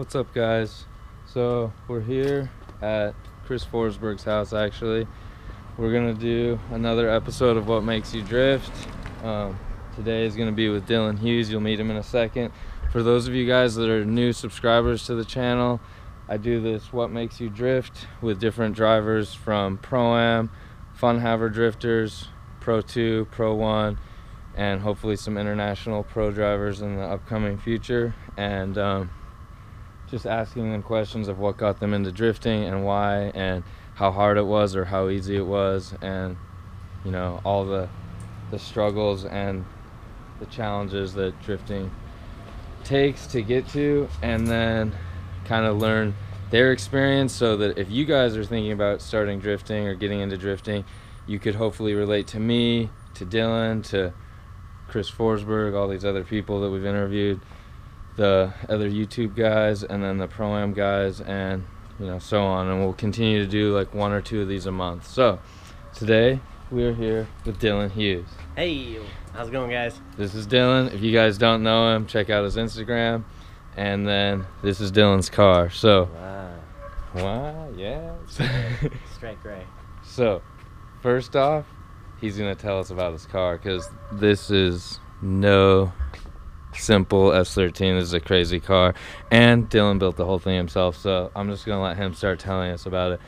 What's up, guys? So we're here at Chris Forsberg's house. Actually, we're gonna do another episode of What Makes You Drift. Today is gonna be with Dylan Hughes. You'll meet him in a second. For those of you guys that are new subscribers to the channel, I do this What Makes You Drift with different drivers from Pro-Am, Fun Haver drifters, Pro 2, Pro 1, and hopefully some international pro drivers in the upcoming future, and just asking them questions of what got them into drifting and why, and how hard it was or how easy it was, and you know, all the struggles and the challenges that drifting takes to get to, and then kind of learn their experience so that if you guys are thinking about starting drifting or getting into drifting, you could hopefully relate to me, to Dylan, to Chris Forsberg, all these other people that we've interviewed, the other YouTube guys, and then the Pro-Am guys, and you know, so on. And we'll continue to do like 1 or 2 of these a month. So today we are here with Dylan Hughes. Hey, how's it going, guys? This is Dylan. If you guys don't know him, check out his Instagram. And then this is Dylan's car. So wow, yeah. Straight gray. So first off, he's gonna tell us about his car, because this is no simple S13. This is a crazy car, and Dylan built the whole thing himself, so I'm just gonna let him start telling us about it.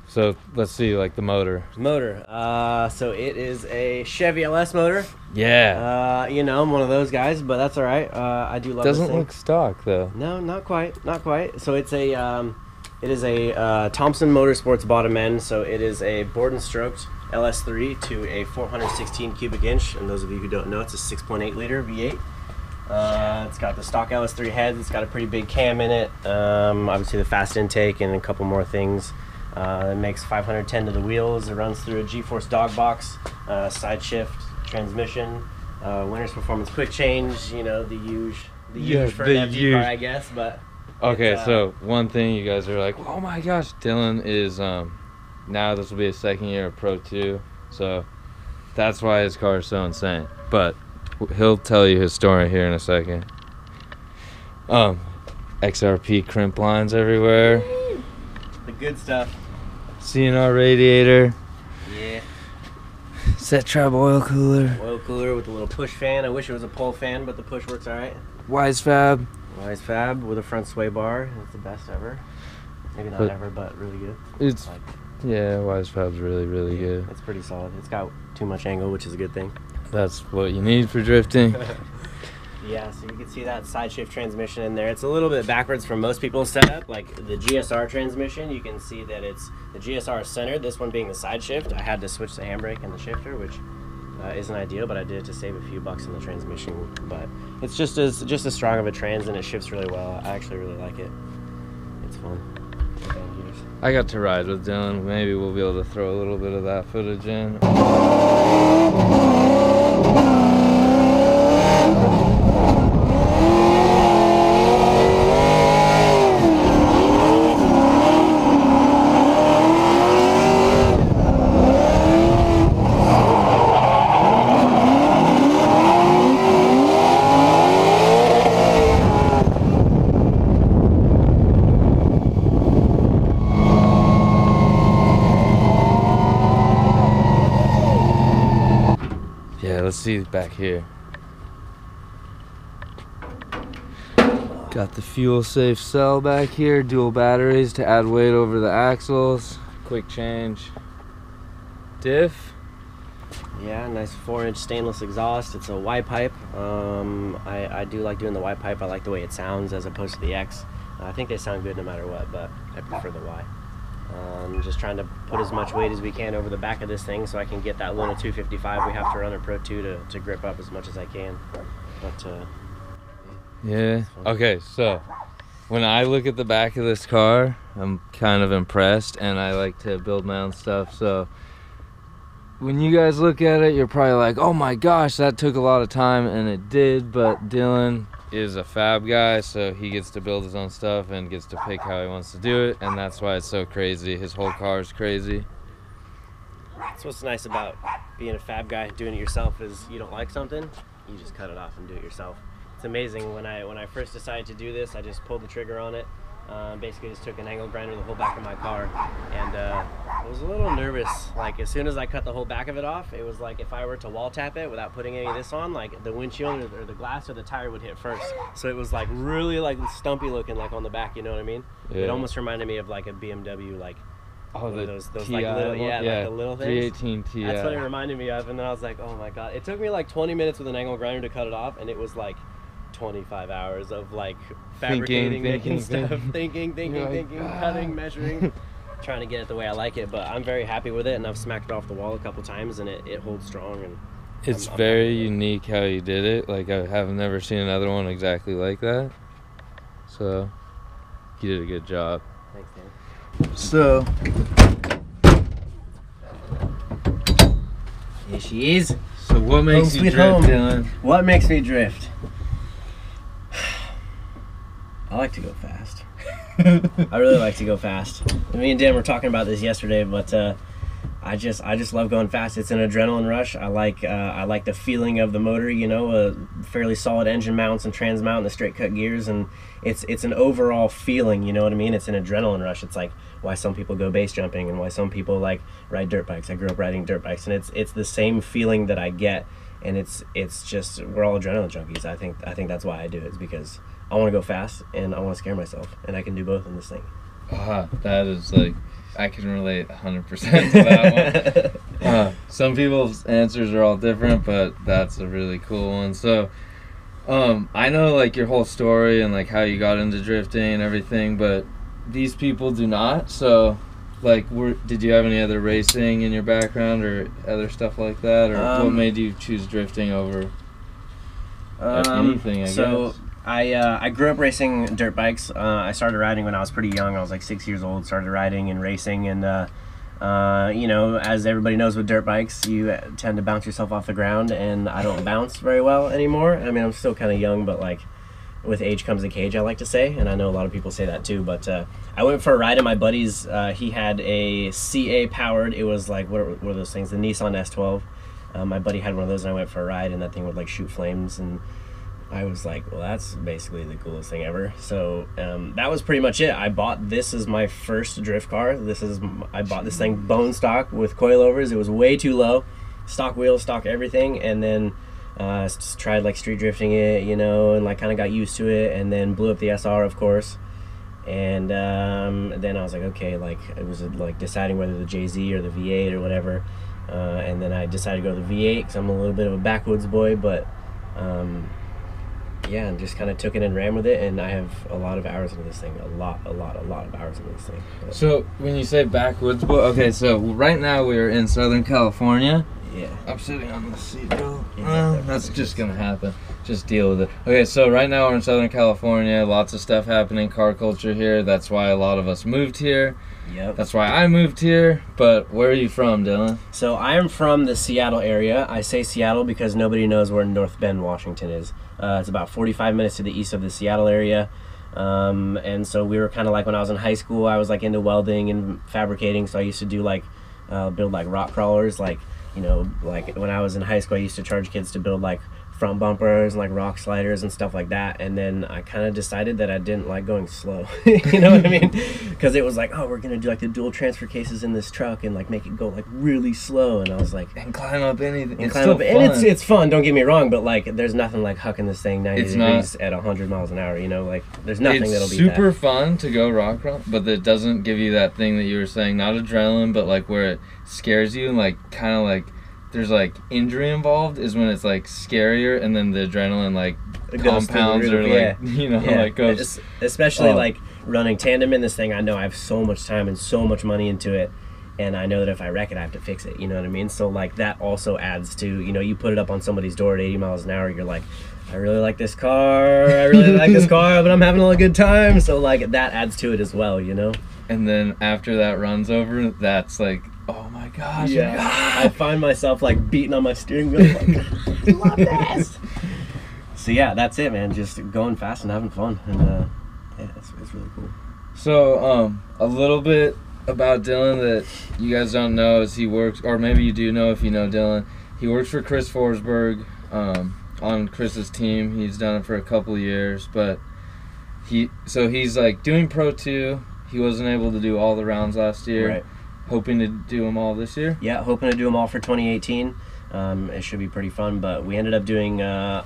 So let's see, like the motor. So it is a Chevy LS motor. Yeah. You know, I'm one of those guys, but that's all right. I do love Doesn't this thing. look stock though. No, not quite. So it's a it is a Thompson Motorsports bottom end. So it is a bored and stroked LS3 to a 416 cubic inch, and those of you who don't know, it's a 6.8 liter V8. It's got the stock LS3 heads. It's got a pretty big cam in it. Obviously the fast intake and a couple more things. It makes 510 to the wheels. It runs through a G-Force dog box, side shift transmission, Winner's Performance quick change. You know, the huge for an FG car, I guess. But okay, so one thing you guys are like, oh my gosh, Dylan is now this will be his second year of Pro 2, so that's why his car is so insane. But he'll tell you his story here in a second. XRP crimp lines everywhere. The good stuff. CNR radiator. Yeah. Set trap oil cooler. Oil cooler with a little push fan. I wish it was a pull fan, but the push works all right. Wise Fab. Wise Fab with a front sway bar. It's the best ever. Maybe not ever, but really good. It's yeah, Wise Fab's really good. It's pretty solid. It's got too much angle, which is a good thing. That's what you need for drifting. Yeah, so you can see that side shift transmission in there. It's a little bit backwards from most people's setup. Like the GSR transmission, you can see that it's the GSR is centered, this one being the side shift. I had to switch the handbrake and the shifter, which isn't ideal, but I did it to save a few bucks in the transmission. But it's just as strong of a trans, and it shifts really well. I actually really like it. It's fun. I got to ride with Dylan. Maybe we'll be able to throw a little bit of that footage in. Let's see back here. Got the fuel safe cell back here, dual batteries to add weight over the axles, quick change diff. Yeah, nice 4-inch stainless exhaust. It's a Y pipe. I do like doing the Y pipe. I like the way it sounds as opposed to the X. I think they sound good no matter what, but I prefer the Y. Just trying to put as much weight as we can over the back of this thing so I can get that little 255 we have to run a Pro 2 to grip up as much as I can. But yeah. Okay, so when I look at the back of this car, I'm kind of impressed, and I like to build my own stuff. So when you guys look at it, you're probably like, oh my gosh, that took a lot of time, and it did. But Dylan is a fab guy, so he gets to build his own stuff and gets to pick how he wants to do it, and that's why it's so crazy. His whole car is crazy. That's what's nice about being a fab guy, doing it yourself, is you don't like something, you just cut it off and do it yourself. It's amazing. When I first decided to do this, I just pulled the trigger on it. Basically just took an angle grinder the whole back of my car, and I was a little nervous. Like as soon as I cut the whole back of it off, it was like if I were to wall tap it without putting any of this on, like the windshield or the glass or the tire would hit first. So it was like really like stumpy looking, like on the back, you know what I mean? Yeah. It almost reminded me of like a BMW, like those like little, like the little things. 318 Ti. That's what it reminded me of, and then I was like, oh my god. It took me like 20 minutes with an angle grinder to cut it off, and it was like 25 hours of like fabricating, making stuff, thinking, cutting, measuring, trying to get it the way I like it. But I'm very happy with it, and I've smacked it off the wall a couple times, and it holds strong. And it's very unique how you did it. Like I have never seen another one exactly like that. So you did a good job. Thanks, Dan. So here she is. So what makes you drift, Dylan? What makes me drift? I like to go fast. I really like to go fast. Me and Dan were talking about this yesterday, but I just love going fast. It's an adrenaline rush. I like the feeling of the motor. You know, a fairly solid engine mounts and trans mount and the straight cut gears, and it's an overall feeling. You know what I mean? It's an adrenaline rush. It's like why some people go base jumping and why some people like ride dirt bikes. I grew up riding dirt bikes, and it's the same feeling that I get. And it's just we're all adrenaline junkies. I think that's why I do it. It's because I want to go fast and I want to scare myself, and I can do both in this thing. That is like I can relate 100% to that one. Some people's answers are all different, but that's a really cool one. So I know like your whole story and like how you got into drifting and everything, but these people do not. So like did you have any other racing in your background or other stuff like that, or what made you choose drifting over anything, I guess? I grew up racing dirt bikes. I started riding when I was pretty young. I was like 6 years old, started riding and racing, and you know, as everybody knows with dirt bikes, you tend to bounce yourself off the ground, and I don't bounce very well anymore. I mean, I'm still kind of young, but like with age comes a cage, I like to say, and I know a lot of people say that too. But I went for a ride, and my buddy's he had a CA powered. It was like what were those things? The Nissan S12. My buddy had one of those, and I went for a ride, and that thing would like shoot flames, and I was like, well, that's basically the coolest thing ever. So that was pretty much it. I bought this as my first drift car. I bought this thing bone stock with coilovers. It was way too low, stock wheels, stock everything, and then just tried like street drifting it, you know, and like kind of got used to it, and then blew up the SR, of course. And then I was like, okay, like it was like deciding whether the JZ or the V8 or whatever. And then I decided to go to the V8 because I'm a little bit of a backwoods boy, but yeah, and just kind of took it and ran with it, and I have a lot of hours into this thing, a lot of hours into this thing. But so when you say backwoods boy, okay, so right now we're in Southern California. Yeah. I'm sitting on the seat, bro. That's just gonna happen. Just deal with it. Okay, so right now we're in Southern California. Lots of stuff happening, car culture here. That's why a lot of us moved here. Yep. That's why I moved here. But where are you from, Dylan? So I am from the Seattle area. I say Seattle because nobody knows where North Bend, Washington is. It's about 45 minutes to the east of the Seattle area. And so we were kind of like when I was in high school, I was like into welding and fabricating. So I used to do like build like rock crawlers, like, you know, like when I was in high school, I used to charge kids to build like front bumpers and like rock sliders and stuff like that. And then I kind of decided that I didn't like going slow. You know what I mean? Because it was like, oh, we're gonna do like the dual transfer cases in this truck and like make it go like really slow. And I was like, and climb up anything. And climb up, and it's fun. Don't get me wrong, but like there's nothing like hucking this thing 90 degrees at 100 miles an hour. You know, like there's nothing that'll be super fun to go rock crawl, but it doesn't give you that thing that you were saying, not adrenaline, but like where it scares you and like kind of like there's like injury involved is when it's like scarier, and then the adrenaline like compounds or like like goes. Especially like running tandem in this thing, I know I have so much time and so much money into it, and I know that if I wreck it, I have to fix it. You know what I mean? So like that also adds to, you know, you put it up on somebody's door at 80 miles an hour, you're like, I really like this car, but I'm having a good time. So like that adds to it as well, you know. And then after that runs over, that's like, oh my gosh. Yeah. I find myself like beating on my steering wheel. Like, I love this. So yeah, that's it, man. Just going fast and having fun. And yeah, it's really cool. So a little bit about Dylan that you guys don't know is he works, or maybe you do know if you know Dylan. He works for Chris Forsberg. on Chris's team. He's done it for a couple years, but he's like doing Pro 2. He wasn't able to do all the rounds last year. Right. Hoping to do them all this year? Yeah, hoping to do them all for 2018. It should be pretty fun, but we ended up doing, so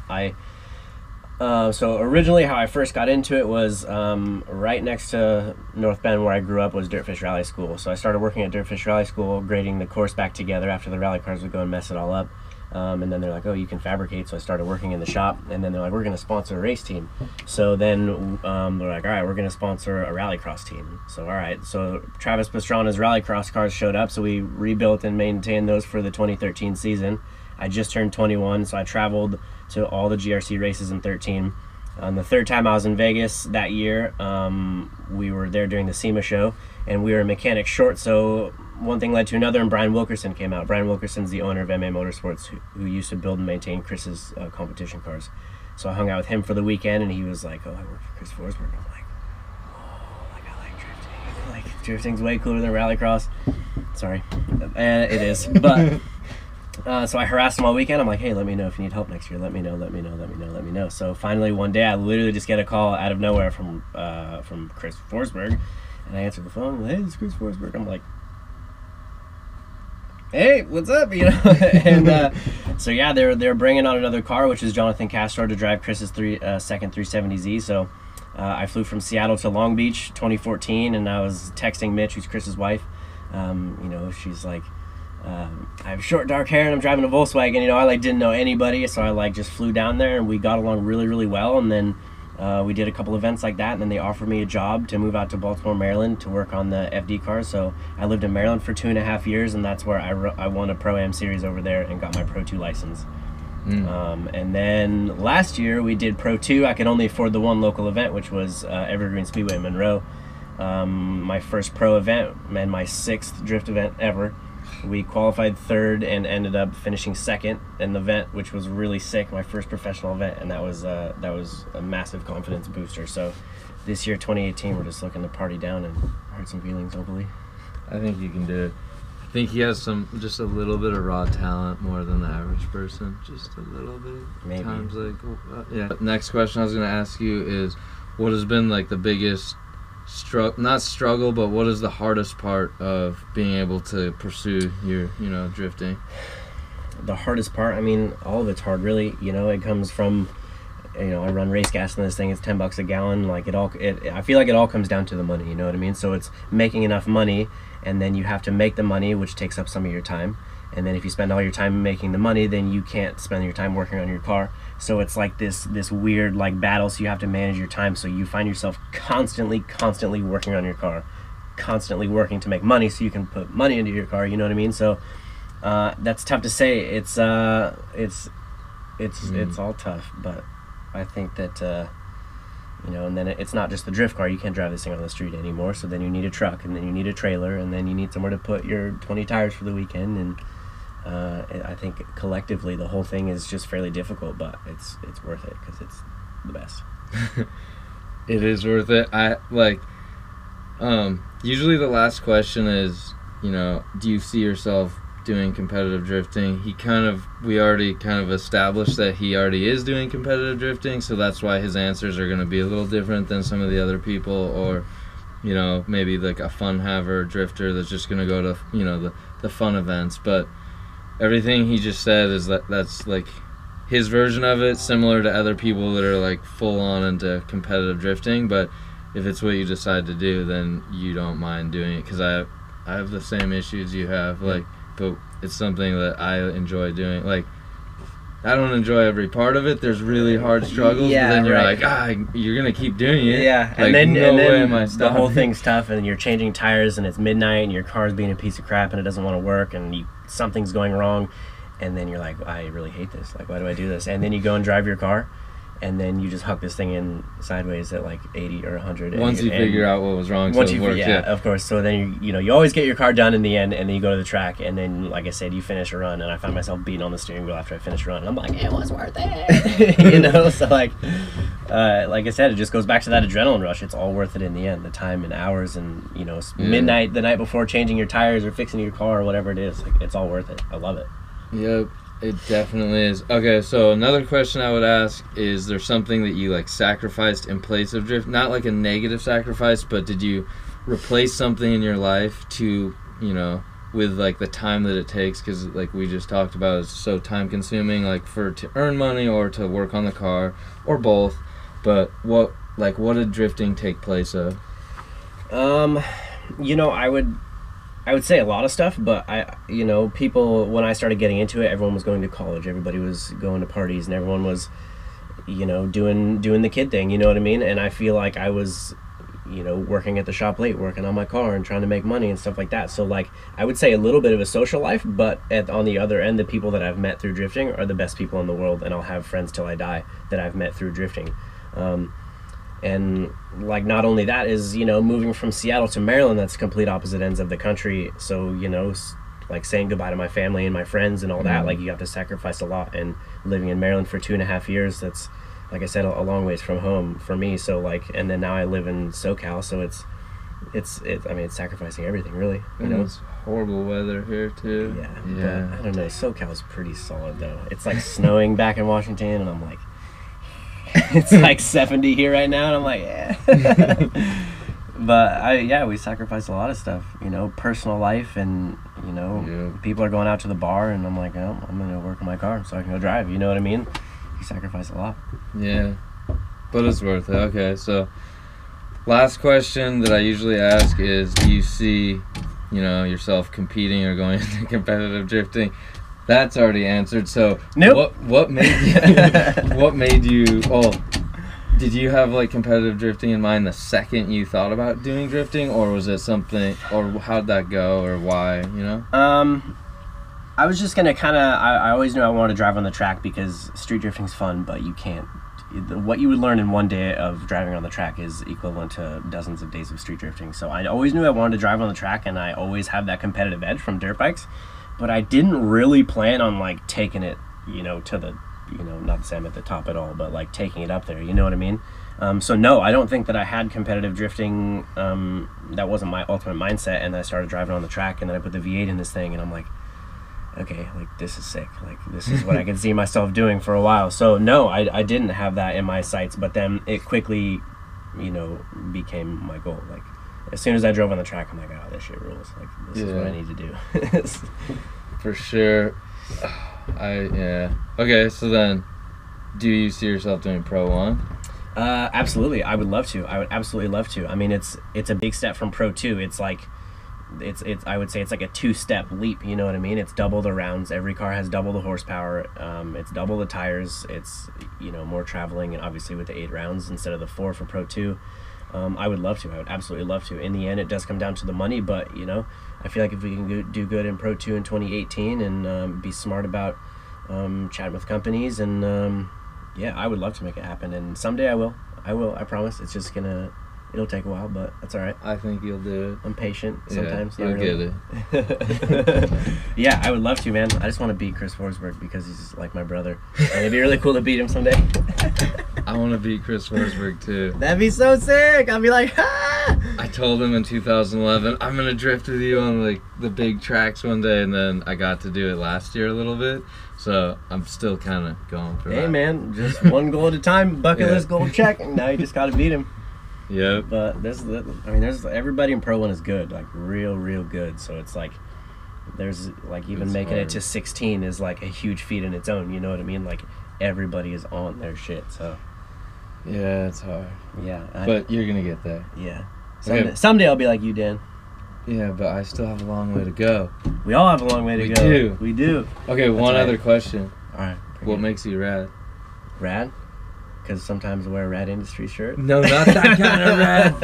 originally how I first got into it was right next to North Bend where I grew up was Dirtfish Rally School. So I started working at Dirtfish Rally School, grading the course back together after the rally cars would go and mess it all up. And then they're like, oh, you can fabricate. So I started working in the shop, and then they're like, we're going to sponsor a race team. So then they're like, all right, we're going to sponsor a rallycross team. So all right, so Travis Pastrana's rallycross cars showed up, so we rebuilt and maintained those for the 2013 season. I just turned 21, so I traveled to all the GRC races in 13. The third time I was in Vegas that year, we were there during the SEMA show, and we were mechanic short, so one thing led to another, and Brian Wilkerson came out. Brian Wilkerson's the owner of MA Motorsports, who used to build and maintain Chris's competition cars. So I hung out with him for the weekend, and he was like, oh, I work for Chris Forsberg. I'm like, oh, like, I like drifting. Like, drifting's way cooler than rallycross. Sorry. And it is. But, so I harassed him all weekend. I'm like, hey, let me know if you need help next year. Let me know. So finally one day I literally just get a call out of nowhere from Chris Forsberg, and I answered the phone. Hey, it's Chris Forsberg. I'm like, hey, what's up? You know, and so yeah, they're bringing on another car, which is Jonathan Castro, to drive Chris's second 370Z. So I flew from Seattle to Long Beach 2014, and I was texting Mitch, who's Chris's wife. You know, she's like, I have short dark hair and I'm driving a Volkswagen. You know, I like didn't know anybody, so I like just flew down there, and we got along really well. And then we did a couple events like that, and then they offered me a job to move out to Baltimore, Maryland to work on the FD cars. So I lived in Maryland for 2.5 years, and that's where I won a Pro-Am series over there and got my Pro 2 license. And then last year we did Pro 2. I could only afford the one local event, which was Evergreen Speedway in Monroe. My first pro event and my 6th drift event ever. We qualified 3rd and ended up finishing 2nd in the event, which was really sick. My first professional event, and that was a massive confidence booster. So this year, 2018, we're just looking to party down and hurt some feelings, hopefully. I think you can do it. I think he has just a little bit of raw talent, more than the average person. Just a little bit. Maybe. Times like, yeah. Next question I was going to ask you is, what has been like the biggest not struggle, but what is the hardest part of being able to pursue your, drifting? The hardest part, I mean, all of it's hard, really. You know, it comes from, I run race gas in this thing. It's $10 a gallon. Like I feel like it all comes down to the money. You know what I mean? So it's making enough money, and then you have to make the money, which takes up some of your time. And then if you spend all your time making the money, then you can't spend your time working on your car. So it's like this weird like battle. So you have to manage your time. So you find yourself constantly working on your car, constantly working to make money so you can put money into your car. You know what I mean? So that's tough to say. It's all tough, but I think that and then it's not just the drift car. You can't drive this thing on the street anymore. So then you need a truck, and then you need a trailer, and then you need somewhere to put your 20 tires for the weekend. And I think collectively the whole thing is just fairly difficult, but it's worth it because it's the best. It is worth it. Usually the last question is, do you see yourself doing competitive drifting? We already kind of established that he already is doing competitive drifting, so that's why his answers are going to be a little different than some of the other people, or maybe like a fun haver drifter that's just going to go to the fun events. But everything he just said is that's like his version of it, similar to other people that are like full on into competitive drifting. But if it's what you decide to do, then you don't mind doing it, because I have the same issues you have, but it's something that I enjoy doing. Like, I don't enjoy every part of it. There's really hard struggles, but then you're like, you're gonna keep doing it. Yeah, like, and then the whole thing's tough, and you're changing tires, and it's midnight, and your car's being a piece of crap, and it doesn't want to work, and something's going wrong, and then you're like, I really hate this. Like, why do I do this? And then you go and drive your car, and then you just huck this thing in sideways at like 80 or 100. Once you figure out what was wrong, so it works. Yeah, of course. So then you always get your car done in the end, and then you go to the track, and then, like I said, you finish a run, and I found myself beating on the steering wheel after I finished a run, and I'm like, it was worth it. So like I said, it just goes back to that adrenaline rush. It's all worth it in the end, the time and hours, and midnight the night before changing your tires or fixing your car or whatever it is. Like, it's all worth it. I love it. Yep. It definitely is. Okay, so another question I would ask is there something that you like sacrificed in place of drift? Not like a negative sacrifice, but did you replace something in your life to, you know, with like the time that it takes? Because like we just talked about, it's so time consuming, like to earn money or to work on the car or both. But what did drifting take place of? You know, I would say a lot of stuff, but people, when I started getting into it, everyone was going to college, everybody was going to parties, and everyone was, doing the kid thing, you know what I mean? And I feel like I was, working at the shop late, working on my car and trying to make money and stuff like that. So like, I would say a little bit of a social life, but on the other end, the people that I've met through drifting are the best people in the world, and I'll have friends till I die that I've met through drifting. And like, not only that is, moving from Seattle to Maryland, that's complete opposite ends of the country. So, like saying goodbye to my family and my friends and all that, like you have to sacrifice a lot. And living in Maryland for 2.5 years, that's, like I said, a long ways from home for me. So like, and then now I live in SoCal, so it's sacrificing everything really, It's horrible weather here too. Yeah. But I don't know, SoCal's pretty solid though. It's like snowing back in Washington, and I'm like, it's like 70 here right now, and I'm like, yeah. But we sacrifice a lot of stuff, personal life, and people are going out to the bar, and I'm like, oh, I'm gonna work on my car so I can go drive. You know what I mean? You sacrifice a lot. Yeah, but it's worth it. Okay, so last question that I usually ask is, do you see, yourself competing or going into competitive drifting? That's already answered. So nope. What made you? Oh, did you have like competitive drifting in mind the second you thought about doing drifting, or was it something? Or how'd that go, or why? I was just gonna I always knew I wanted to drive on the track because street drifting's fun, but you can't. What you would learn in one day of driving on the track is equivalent to dozens of days of street drifting. So I always knew I wanted to drive on the track, and I always have that competitive edge from dirt bikes. But I didn't really plan on like taking it, to the, not to say I'm at the top at all, but like taking it up there, you know what I mean? So no, I don't think that I had competitive drifting. That wasn't my ultimate mindset. And I started driving on the track, and then I put the V8 in this thing, and I'm like, okay, like this is sick. Like this is what I could see myself doing for a while. So no, I didn't have that in my sights, but then it quickly, became my goal. Like, as soon as I drove on the track, I'm like, oh, this shit rules. Like, this is what I need to do. For sure. Okay, so then, do you see yourself doing Pro 1? Absolutely. I would love to. I would absolutely love to. I mean, it's a big step from Pro 2. It's like, I would say it's like a 2-step leap, you know what I mean? It's double the rounds. Every car has double the horsepower. It's double the tires. It's, more traveling, and obviously with the 8 rounds instead of the 4 for Pro 2. I would love to. I would absolutely love to. In the end, it does come down to the money, but, I feel like if we can do good in Pro 2 in 2018 and be smart about chatting with companies, and, I would love to make it happen. And someday I will. I promise. It's just it'll take a while, but that's all right. I think you'll do it. I'm patient sometimes. You'll get it. Yeah, I would love to, man. I just want to beat Chris Forsberg because he's like my brother. And it'd be really cool to beat him someday. I want to beat Chris Forsberg too. That'd be so sick. I'll be like, ah! I told him in 2011, I'm going to drift with you on like the big tracks one day, and then I got to do it last year a little bit. So I'm still kind of going for that. Hey, man, just one goal at a time. Bucket list goal check. And now you just got to beat him. Yep. But there's everybody in Pro 1 is good, like real good. So it's like, there's like even making it to 16 is like a huge feat in its own. You know what I mean? Like everybody is on their shit. So yeah, it's hard. Yeah, but you're gonna get there. Yeah. Someday I'll be like you, Dan. Yeah, but I still have a long way to go. We all have a long way to go. We do. Okay, one other question. All right. What makes you rad? Rad? Because sometimes I wear a Rad Industry shirt. No, not that kind of rad.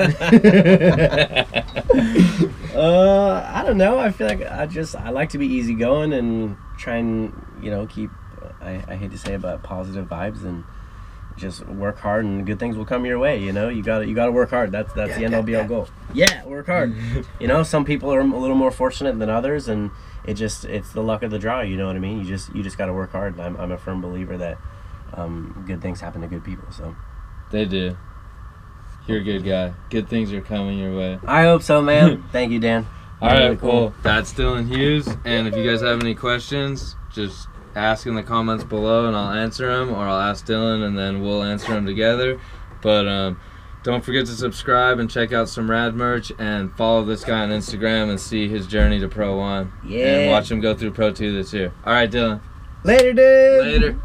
I don't know. I feel like I like to be easygoing and try and keep. I hate to say it, but positive vibes, and just work hard and good things will come your way. You gotta work hard. That's the end all be all goal. Yeah, work hard. Some people are a little more fortunate than others, and it's the luck of the draw. You know what I mean? You just gotta work hard. I'm a firm believer that good things happen to good people. So they do. You're a good guy. Good things are coming your way. I hope so, man. Thank you, Dan. All right, really cool. That's Dylan Hughes, and if you guys have any questions, just ask in the comments below and I'll answer them, or I'll ask Dylan and then we'll answer them together. But don't forget to subscribe and check out some rad merch, and follow this guy on Instagram and see his journey to Pro 1. Yeah. And watch him go through Pro 2 this year. All right, Dylan. Later, dude. Later.